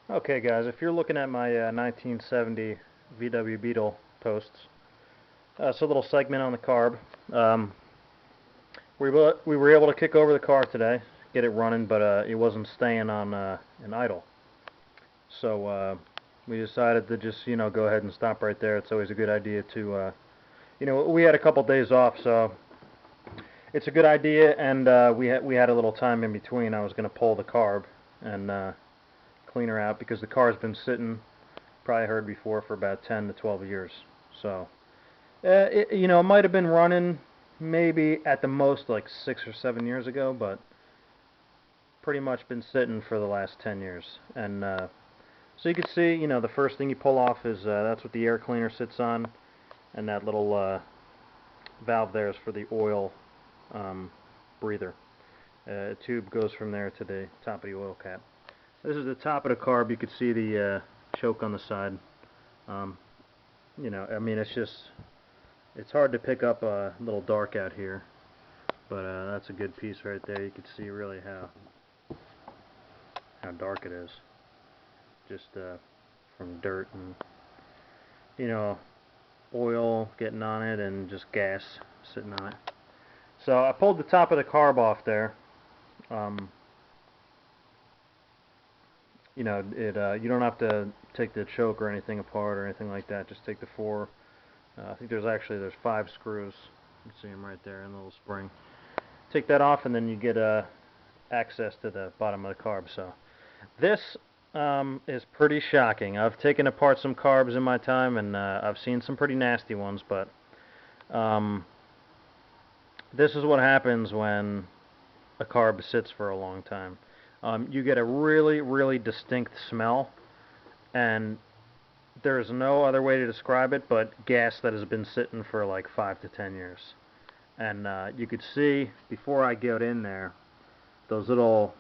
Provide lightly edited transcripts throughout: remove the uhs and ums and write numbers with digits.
Okay, guys, if you're looking at my 1970 VW Beetle posts, it's a little segment on the carb. Um, we were able to kick over the car today, get it running, but it wasn't staying on an idle. So we decided to just go ahead and stop right there. It's always a good idea to we had a couple days off, so it's a good idea, and we had a little time in between. I was going to pull the carb and clean her out because the car's been sitting, probably heard before, for about 10 to 12 years. So, it might have been running maybe at the most like 6 or 7 years ago, but pretty much been sitting for the last 10 years. And so you can see, the first thing you pull off is that's what the air cleaner sits on, and that little valve there is for the oil breather. A tube goes from there to the top of the oil cap. This is the top of the carb. You can see the choke on the side. Um, I mean, it's hard to pick up a little dark out here, but that's a good piece right there. You can see really how dark it is, just from dirt and you know oil getting on it and just gas sitting on it. So I pulled the top of the carb off there. Um, you don't have to take the choke or anything apart or anything like that. Just take the four. I think there's 5 screws. You can see them right there in the little spring. Take that off, and then you get access to the bottom of the carb. So this is pretty shocking. I've taken apart some carbs in my time, and I've seen some pretty nasty ones, but um, this is what happens when a carb sits for a long time. You get a really, really distinct smell, and there's no other way to describe it but gas that has been sitting for like 5 to 10 years. And you could see before I get in there, those little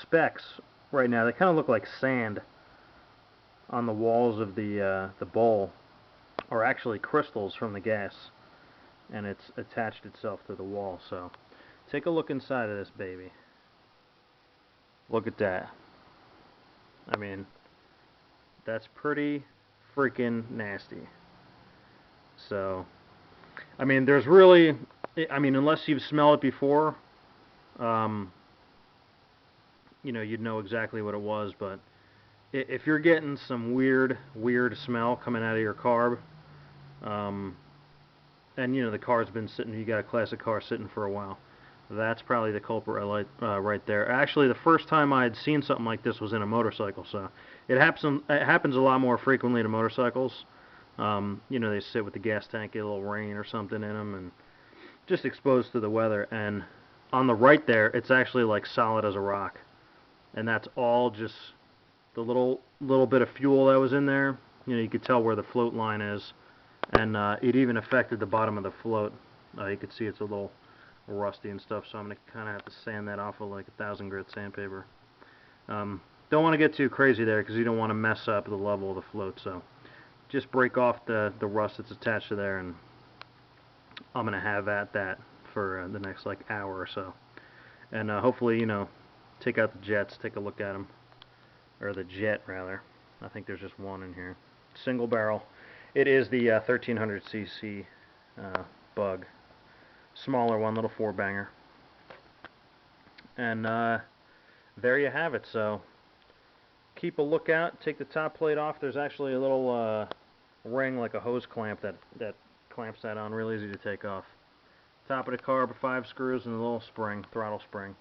specks right now. They kind of look like sand on the walls of the bowl, are actually crystals from the gas, and it's attached itself to the wall. So take a look inside of this baby. Look at that. I mean, that's pretty freaking nasty. So, I mean, there's really, I mean, unless you've smelled it before, um, you'd know exactly what it was. But if you're getting some weird, weird smell coming out of your carb, um, and the car's been sitting, you got a classic car sitting for a while, that's probably the culprit right there. Actually, the first time I had seen something like this was in a motorcycle, so it happens a lot more frequently to motorcycles. They sit with the gas tank, get a little rain or something in them, and just exposed to the weather. And on the right there, it's actually like solid as a rock, and that's all just the little bit of fuel that was in there. You could tell where the float line is, and it even affected the bottom of the float. You could see it's a little rusty and stuff, so I'm going to kind of have to sand that off with like 1,000 grit sandpaper. Don't want to get too crazy there because you don't want to mess up the level of the float, so just break off the rust that's attached to there, and I'm going to have at that for the next like hour or so. And hopefully, take out the jets, take a look at them, or the jet rather. I think there's just one in here. Single barrel. It is the 1300cc bug. Smaller one, little 4-banger. And there you have it. So keep a lookout. Take the top plate off. There's actually a little ring like a hose clamp that clamps that on. Real easy to take off. Top of the carb, 5 screws and a little spring, throttle spring,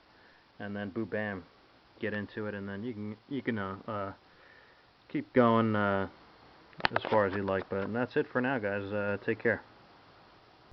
and then boom, bam, get into it, and then you can keep going as far as you like. But that's it for now, guys. Take care.